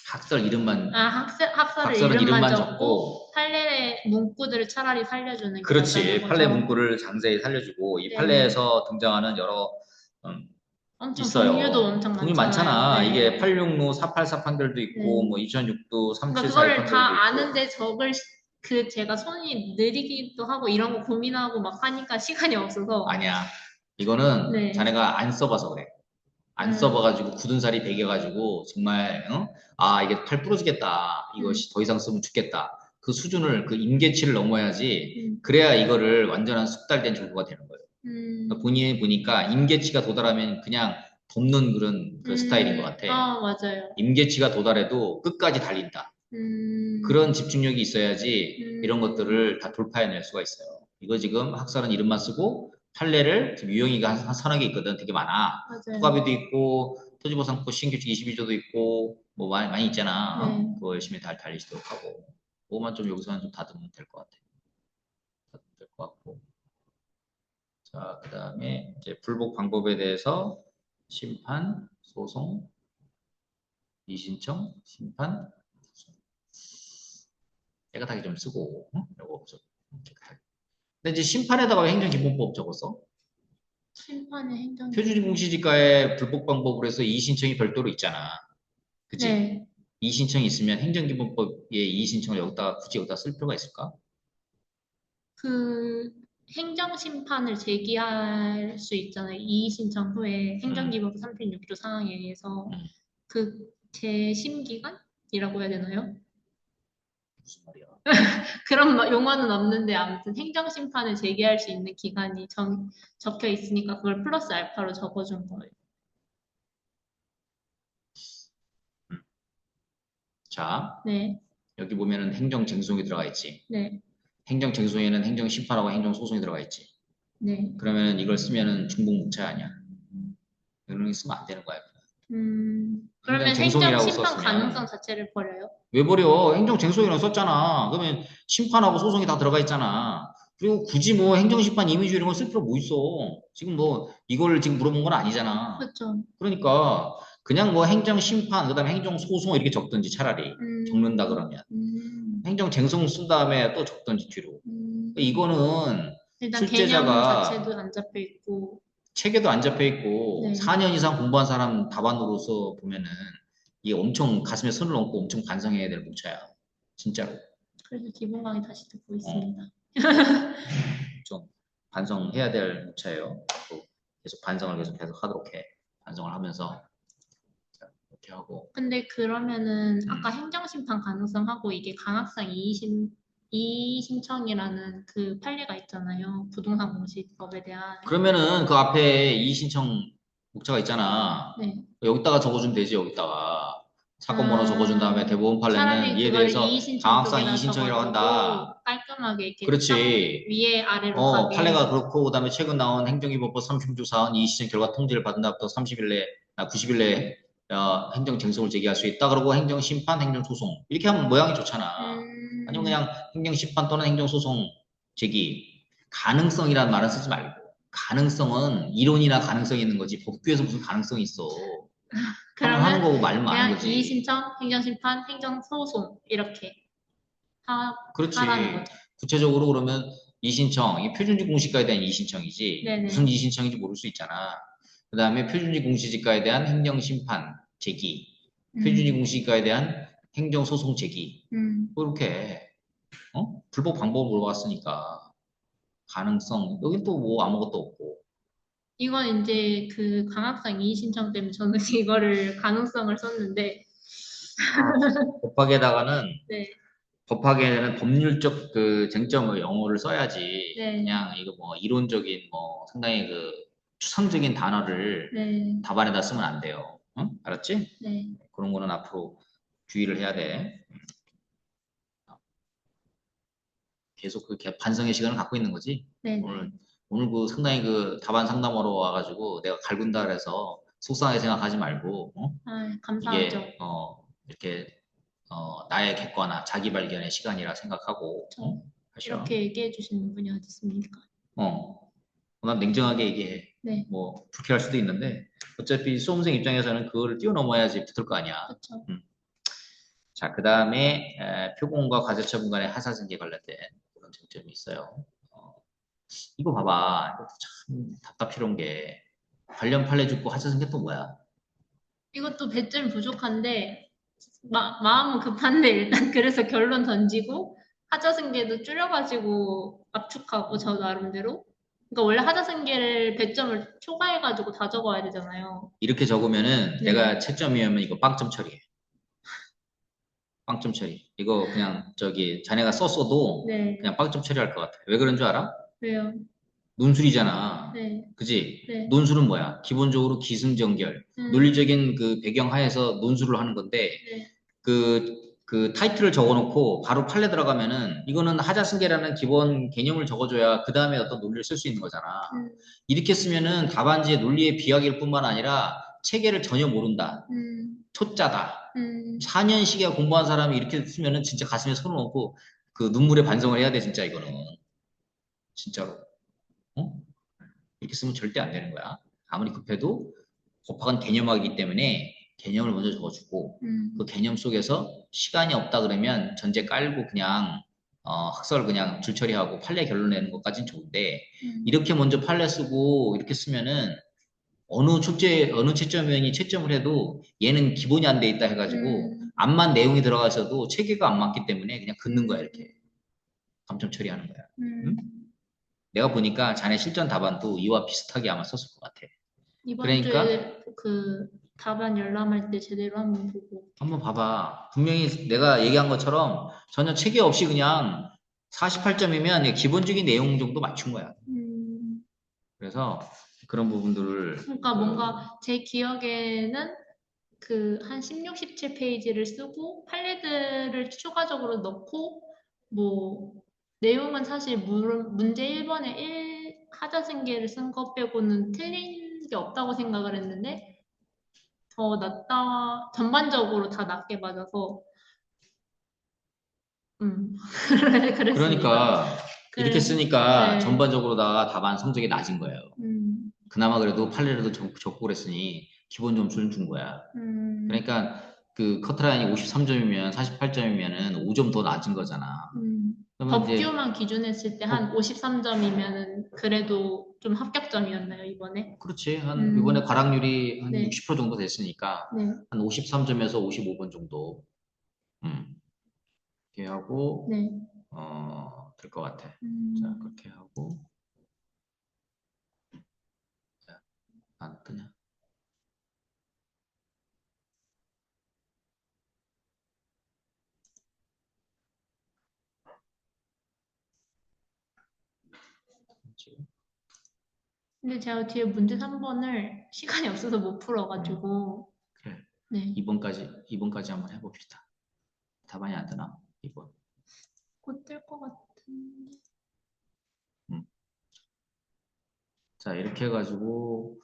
학설 이름만 학설을 학설은 이름만 이름만 적고, 적고 판례의 문구들을 차라리 살려주는 게 그렇지. 낫다는 판례 거죠. 문구를 자세히 살려주고 이 네. 판례에서 등장하는 여러 음, 엄청 있어요. 종류도 엄청 종류 많잖아요. 많잖아. 네. 이게 866, 484 판결도 있고 네. 뭐 2006도 그러니까 374 그거를 판결도 다 있고. 아는데 제가 손이 느리기도 하고 이런 거 고민하고 막 하니까 시간이 없어서. 아니야. 이거는 네. 자네가 안 써봐서 그래. 안 써봐가지고 굳은 살이 배겨가지고 정말 이게 팔 부러지겠다. 이것이 더 이상 쓰면 죽겠다. 그 수준을 그 임계치를 넘어야지. 그래야 이거를 완전한 숙달된 정보가 되는 거예요. 그러니까 본인이 보니까 임계치가 도달하면 그냥 덮는 그런 그 스타일인 것 같아. 맞아요. 임계치가 도달해도 끝까지 달린다. 그런 집중력이 있어야지 이런 것들을 다 돌파해낼 수가 있어요. 이거 지금 학설은 이름만 쓰고 판례를 지금 유형이가 한 서너 개 있거든. 되게 많아. 맞아요. 토가비도 있고 토지보상법 신규칙 22조도 있고 뭐 많이 있잖아. 네. 그거 열심히 다 달리시도록 하고 그거만 좀 여기서는 좀 다듬으면 될 것 같아. 다듬으면 될 것 같고. 자, 그 다음에 이제 불복 방법에 대해서 심판, 소송, 이신청, 심판, 소송. 깨끗하게 좀 쓰고, 요거 좀 깨끗하게. 근데 이제 심판에다가 왜 행정기본법 적었어? 심판의 행정. 표준이 공시지가에 불복 방법으로 해서 이의신청이 별도로 있잖아. 그치? 네. 이의신청이 있으면 행정기본법에 이의신청을 굳이 여기다 쓸 필요가 있을까? 그 행정심판을 제기할 수 있잖아요. 이의 신청 후에 행정기본법 36조 사항에 의해서 음, 그 재심기간이라고 해야 되나요? 무슨 말이야? 그런 용어는 없는데 아무튼 행정심판을 제기할 수 있는 기간이 적혀 있으니까 그걸 플러스 알파로 적어준 거예요. 자, 네, 여기 보면은 행정쟁송이 들어가 있지. 네, 행정쟁송에는 행정심판하고 행정소송이 들어가 있지. 네. 그러면 이걸 쓰면은 중복묵찰 아니야. 이런 거 쓰면 안 되는 거야. 행정 그러면 행정 쟁송이라고 심판 가능성 썼으면 자체를 버려요? 왜 버려? 행정 쟁송이라고 썼잖아. 그러면 심판하고 소송이 다 들어가 있잖아. 그리고 굳이 뭐 행정심판 이미지 이런 거 쓸 필요 뭐 있어? 지금 뭐 이걸 지금 물어본 건 아니잖아. 그렇죠. 그러니까 그냥 뭐 행정심판 그다음에 행정소송 이렇게 적든지 차라리 적는다 음, 그러면 음, 행정쟁송 쓴 다음에 또 적든지 뒤로. 음. 이거는 일단 개념 자체도 출제자가 안 잡혀 있고, 책에도 안 잡혀 있고 네. 4년 이상 공부한 사람 답안으로서 보면은 이게 엄청 가슴에 손을 얹고 엄청 반성해야 될 목차야. 진짜로. 그래서 기본 강의 다시 듣고 어, 있습니다. 좀 반성해야 될 목차예요. 또 계속 반성을 계속 하도록 해. 반성을 하면서 이렇게 하고. 근데 그러면은 아까 음. 행정심판 가능성하고 이게 강학상 이의신청이라는 그 판례가 있잖아요. 부동산 공시법에 대한. 그러면은 그 앞에 이의신청 목차가 있잖아. 네. 여기다가 적어주면 되지, 여기다가. 사건 번호 적어준 다음에 아, 대법원 판례는 차라리 이에 그걸 대해서 이의신청 강학상 쪽에다 이의신청이라고 적어두고 한다. 깔끔하게 이렇게 쫙 그렇지. 위에 아래로 가게. 판례가 그렇고, 그 다음에 최근 나온 행정기법법 36조 사항 이의신청 결과 통지를 받은 다음부터 30일 내, 90일 내에 행정쟁송을 제기할 수 있다. 그러고 행정심판, 행정소송. 이렇게 하면 모양이 좋잖아. 아니면 음, 그냥 행정심판 또는 행정소송 제기. 가능성이라는 말은 쓰지 말고. 가능성은 이론이나 가능성이 있는 거지. 법규에서 무슨 가능성이 있어. 하면 하는 그러면 거고 말면 마는 그냥 거지. 이의신청, 행정심판, 행정소송 이렇게 하라는 그렇지. 거죠. 구체적으로 그러면 이신청, 이 표준지 공시가에 대한 이신청이지. 무슨 네네. 이신청인지 모를 수 있잖아. 그 다음에 표준지 공시지가에 대한 행정심판 제기, 표준지 음, 공시지가에 대한 행정소송 제기. 음. 그렇게 불법 방법을 물어봤으니까 가능성 여긴 또 뭐 아무것도 없고. 이건 이제 그 강학상 이의 신청 때문에 저는 이거를 가능성을 썼는데, 아, 법학에다가는 네, 법학에는 법률적 그 쟁점을 영어를 써야지. 네, 그냥 이거 뭐 이론적인 뭐 상당히 그 추상적인 단어를 네, 답안에다 쓰면 안 돼요. 응? 알았지? 네, 그런 거는 앞으로 주의를 해야 돼. 계속 그 반성의 시간을 갖고 있는 거지. 네, 네. 오늘 그 상당히 그 답안 상담하러 와가지고 내가 갈군다 그래서 속상하게 생각하지 말고 아, 감사하죠. 이게 이렇게 나의 객관화, 자기 발견의 시간이라 생각하고 저 하셔. 이렇게 얘기해 주시는 분이 어디 있습니까? 어, 난 냉정하게 얘기해. 네, 뭐 불쾌할 수도 있는데 어차피 수험생 입장에서는 그거를 뛰어넘어야지 붙을 거 아니야. 그렇죠. 음. 자, 그 다음에 표본과 과제처분 간의 하사승계 관련된 그런 쟁점이 있어요. 이거 봐봐. 이것도 참 답답해온 게 관련 판례 죽고 하사승계 또 뭐야? 이것도 배점 부족한데 마음은 급한데 일단 그래서 결론 던지고 하자승계도 줄여가지고 압축하고 저 나름대로. 그러니까 원래 하자승계를 배점을 초과해가지고 다 적어야 되잖아요. 이렇게 적으면은 네, 내가 채점이면 이거 빵점 처리해. 빵점 처리. 이거 그냥 저기 자네가 썼어도 네, 그냥 빵점 처리할 것 같아. 왜 그런 줄 알아? 왜요? 논술이잖아. 네, 그지? 네, 논술은 뭐야? 기본적으로 기승전결. 음, 논리적인 그 배경 하에서 논술을 하는 건데, 네, 그 타이틀을 적어놓고 바로 판례 들어가면은 이거는 하자승계라는 기본 개념을 적어줘야 그 다음에 어떤 논리를 쓸 수 있는 거잖아. 음, 이렇게 쓰면은 답안지의 논리의 비약일 뿐만 아니라 체계를 전혀 모른다. 초짜다. 음, 4년씩이야 공부한 사람이 이렇게 쓰면은 진짜 가슴에 손을 얹고 그 눈물에 반성을 해야 돼, 진짜 이거는. 진짜로. 어? 이렇게 쓰면 절대 안 되는 거야. 아무리 급해도 법학은 개념학이기 때문에 개념을 먼저 적어주고 그 음, 개념 속에서 시간이 없다 그러면 전제 깔고 그냥 학설 그냥 줄처리하고 판례 결론 내는 것까지는 좋은데 음, 이렇게 먼저 판례 쓰고 이렇게 쓰면은 어느 채점위원이 채점을 해도 얘는 기본이 안 돼 있다 해가지고 음, 암만 내용이 들어가 있어도 체계가 안 맞기 때문에 그냥 긋는 거야 음, 이렇게 감점 처리하는 거야. 응? 음. 내가 보니까 자네 실전 답안도 이와 비슷하게 아마 썼을 것 같아. 이번 그러니까 주에 그 답안 열람할 때 제대로 한번 보고 올게요. 한번 봐봐. 분명히 내가 얘기한 것처럼 전혀 체계 없이 그냥 48점이면 기본적인 내용 정도 맞춘 거야. 음, 그래서 그런 부분들을 그러니까 뭔가 제 기억에는 그 한 16, 17페이지를 쓰고 판례들을 추가적으로 넣고 뭐 내용은 사실 문제 1번에 하자생계를 쓴 거 빼고는 틀린 게 없다고 생각을 했는데 더 낫다, 전반적으로 다 낮게 맞아서 그랬습니다. 그러니까 이렇게 그래서 쓰니까 네, 전반적으로 다 답안 성적이 낮은 거예요. 음, 그나마 그래도 판례라도 적고 그랬으니 기본 점수를 준 거야. 음, 그러니까 그 커트라인이 53점이면 48점이면은 5점 더 낮은 거잖아. 그러면 이제 법규만 기준했을 때 한 53점이면은 그래도 좀 합격점이었나요, 이번에? 그렇지. 한 이번에 음, 과락률이 한 네, 60% 정도 됐으니까 네, 한 53점에서 55번 정도 이렇게 하고 네. 될 것 같아. 자, 음, 그렇게 하고 자, 안 뜨냐? 지금 근데 제가 뒤에 문제 3번을 시간이 없어서 못 음, 풀어가지고, 그래. 네, 2번까지 한번 해봅시다. 답안이 안 뜨나? 2번. 곧 뜰 것 같은데. 음. 자, 이렇게 해가지고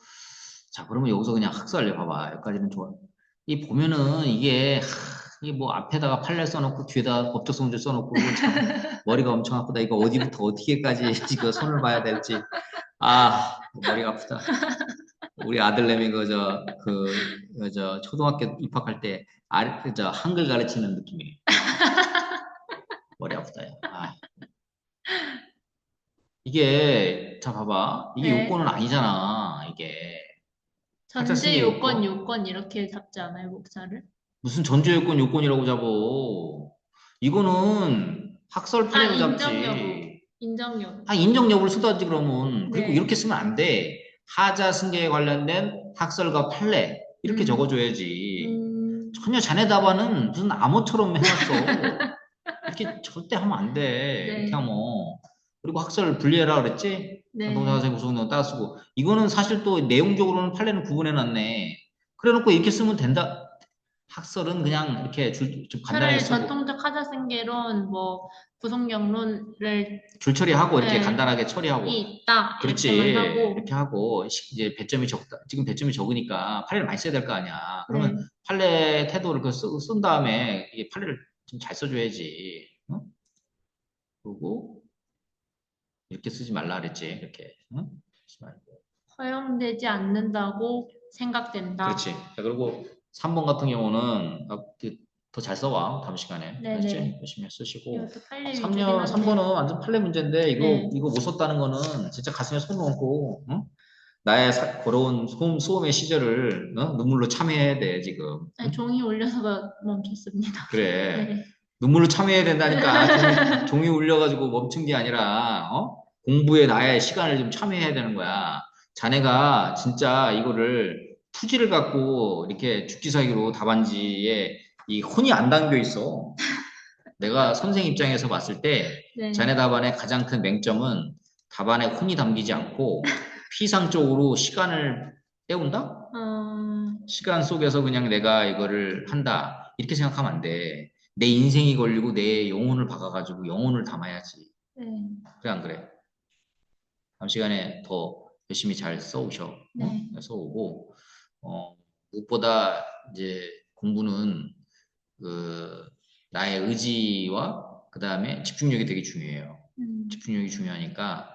자, 그러면 여기서 그냥 학설래 봐봐. 여기까지는 좋아. 이 보면은 이게 뭐 앞에다가 판례 써놓고 뒤에다가 법적 성질 써놓고 이거 참 머리가 엄청 아프다. 이거 어디부터 어디게까지 이거 손을 봐야 될지. 머리가 아프다. 우리 아들내미 저 초등학교 입학할 때 저 한글 가르치는 느낌이에요. 머리 아프다. 야. 이게 자 봐봐. 이게 네. 요건은 아니잖아. 이게 학자 전제 승계 요건, 요건. 요건 이렇게 잡지 않아요, 목차를? 무슨 전제 요건 요건이라고 잡어. 이거는 학설 아, 판례로 인정 여부. 잡지. 인정 여부. 인정 여부를 쓰다지 그러면. 그리고 네. 이렇게 쓰면 안 돼. 하자 승계에 관련된 학설과 판례 이렇게 음, 적어줘야지. 음, 전혀 자네 답안은 무슨 암호처럼 해놨어. 이렇게 절대 하면 안 돼. 이렇게 네, 하면. 그리고 학설 분리해라 그랬지? 네. 동사생 구성능 따라 쓰고. 이거는 사실 또 내용적으로는 판례는 구분해놨네. 그래 놓고 이렇게 쓰면 된다. 학설은 그냥 이렇게 좀 간단하게 차라리 쓰고. 전통적 하자생계론, 뭐, 구성영론을, 줄 처리하고 이렇게 네, 간단하게 처리하고. 이 있다, 그렇지. 이렇게만 이렇게 하고, 하고, 이제 배점이 적다. 지금 배점이 적으니까 판례를 많이 써야 될 거 아니야. 그러면 네. 판례 태도를 쓴 다음에 이 판례를 좀 잘 써줘야지. 어? 그리고 이렇게 쓰지 말라 그랬지. 이렇게. 응? 쓰지 말고. 허용되지 않는다고 생각된다. 그렇지. 자, 그리고 3번 같은 경우는 더 잘 써와. 다음 시간에. 알았지? 네네. 열심히 쓰시고. 이것도 판례 위주긴 한데, 3번은 완전 판례 문제인데 네. 이거 못 썼다는 거는 진짜 가슴에 손을 얹고 응? 나의 걸어온 소음의 시절을 눈물로 참여해야 돼 지금. 아니, 응? 종이 올려서 멈췄습니다. 그래. 네. 눈물로 참여해야 된다니까. 종이 울려가지고 멈춘 게 아니라, 공부에 나의 시간을 좀 참여해야 되는 거야. 자네가 진짜 이거를 투지를 갖고 이렇게 죽기사기로 답안지에 이 혼이 안 담겨 있어. 내가 선생 입장에서 봤을 때 네. 자네 답안의 가장 큰 맹점은 답안에 혼이 담기지 않고 피상적으로 시간을 때운다? 시간 속에서 그냥 내가 이거를 한다. 이렇게 생각하면 안 돼. 내 인생이 걸리고 내 영혼을 박아가지고 영혼을 담아야지. 네. 그래, 안 그래? 다음 시간에 더 열심히 잘 써오셔. 네. 써오고, 무엇보다 이제 공부는 그, 나의 의지와 그 다음에 집중력이 되게 중요해요. 음, 집중력이 중요하니까,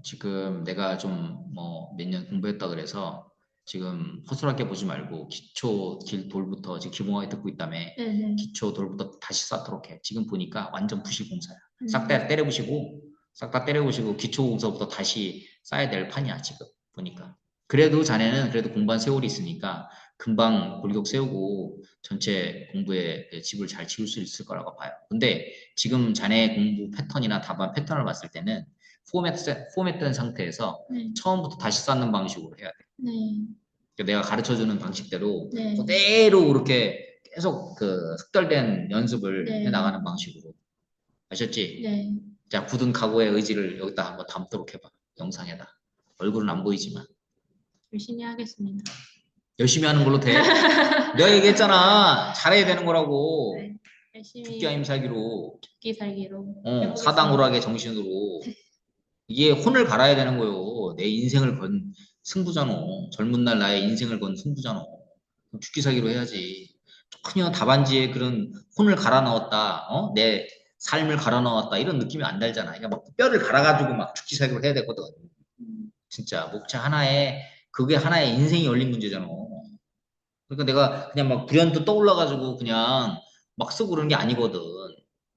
지금 내가 좀 뭐 몇 년 공부했다 그래서 지금 허술하게 보지 말고 기초 돌부터 지금 기본화에 듣고 있다며 네네. 기초 돌부터 다시 쌓도록 해. 지금 보니까 완전 부실공사야. 싹 다 음, 때려부시고 싹 다 때려부시고 기초 공사부터 다시 쌓아야 될 판이야 지금 보니까. 그래도 자네는 그래도 공부한 세월이 있으니까 금방 골격 세우고 전체 공부에 집을 잘 지을 수 있을 거라고 봐요. 근데 지금 자네의 공부 패턴이나 답안 패턴을 봤을 때는 포맷된 상태에서 네. 처음부터 다시 쌓는 방식으로 해야 돼. 네. 그러니까 내가 가르쳐주는 방식대로 네. 그대로 그렇게 계속 그 숙달된 연습을 해 네. 나가는 방식으로. 아셨지? 네. 자, 굳은 각오의 의지를 여기다 한번 담도록 해봐. 영상에다. 얼굴은 안 보이지만. 열심히 하겠습니다. 열심히 하는 걸로 돼. 내가 얘기했잖아. 잘해야 되는 거라고. 네. 열심히 죽기 아님 살기로. 죽기 살기로 해보겠습니다. 사당오락의 정신으로. 이게 혼을 갈아야 되는 거요. 내 인생을 건 승부잖아. 젊은 날 나의 인생을 건 승부잖아. 그럼 죽기 살기로 해야지. 전혀 답안지에 그런 혼을 갈아 넣었다. 내 삶을 갈아 넣었다. 이런 느낌이 안 달잖아. 그러니까 막 뼈를 갈아가지고 막 죽기 살기로 해야 되거든. 진짜 목차 하나에 그게 하나의 인생이 열린 문제잖아. 그러니까 내가 그냥 막 불현듯 떠올라가지고 그냥 막 쓰고 그런 게 아니거든.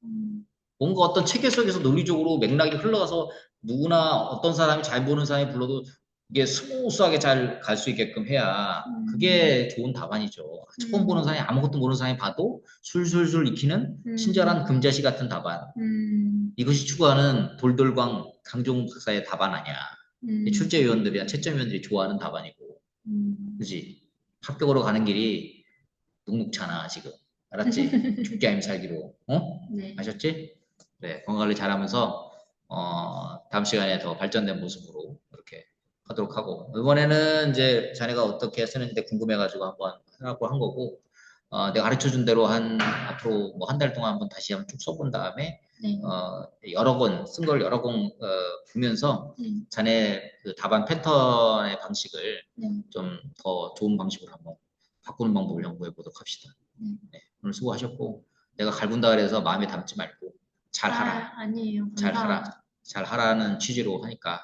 음, 뭔가 어떤 체계 속에서 논리적으로 맥락이 흘러가서 누구나 어떤 사람이 잘 보는 사람이 불러도 이게 스무스하게 잘 갈 수 있게끔 해야 그게 좋은 답안이죠. 처음 보는 사람이 아무것도 모르는 사람이 봐도 술술술 익히는 친절한 금자씨 같은 답안. 이것이 추구하는 돌돌광 강종 박사의 답안 아니야. 출제위원들이나 채점위원들이 좋아하는 답안이고. 그지? 합격으로 가는 길이 눅눅잖아, 지금. 알았지? 죽기 아니면 살기로. 네. 아셨지? 네, 건강관리 잘하면서, 다음 시간에 더 발전된 모습으로 이렇게 하도록 하고. 이번에는 이제 자네가 어떻게 쓰는지 궁금해가지고 한번 하라고 한 거고, 내가 가르쳐 준 대로 앞으로 뭐 한 달 동안 한번 다시 한번 쭉 써본 다음에, 네. 여러 권, 쓴 걸 여러 권, 보면서 자네 그 답안 패턴의 방식을 네. 좀 더 좋은 방식으로 한번 바꾸는 방법을 연구해 보도록 합시다. 네, 오늘 수고하셨고, 내가 갈군다 그래서 마음에 담지 말고 잘 하라. 아니에요. 잘 하라. 감사합니다. 잘 하라는 취지로 하니까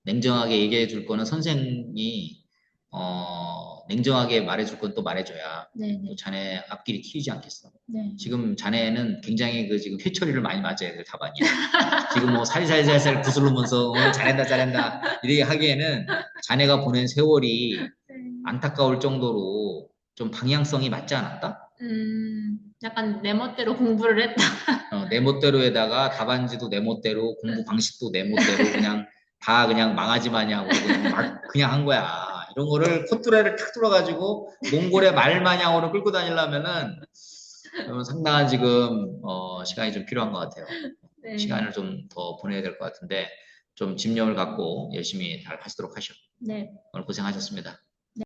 냉정하게 얘기해 줄 거는 선생이 냉정하게 말해 줄 건 또 말해줘야 네, 또 네. 자네 앞길이 트이지 않겠어. 네. 지금 자네는 굉장히 그 지금 회초리를 많이 맞아야 될 답안이야. 지금 뭐 살살살살 구슬르면서 잘한다 잘한다 이렇게 하기에는 자네가 보낸 세월이 안타까울 정도로 좀 방향성이 맞지 않았다? 약간 내 멋대로 공부를 했다. 내 멋대로에다가 답안지도 내 멋대로 공부 방식도 내 멋대로 그냥 다 그냥 망하지 마냐고 그냥 막 그냥 한 거야. 이런 거를 콧뚜레를 탁 뚫어가지고 몽골의 말 마냥으로 끌고 다니려면은 상당한 지금 시간이 좀 필요한 것 같아요. 네. 시간을 좀 더 보내야 될 것 같은데 좀 집념을 갖고 열심히 잘 하시도록 하시오. 네. 오늘 고생하셨습니다.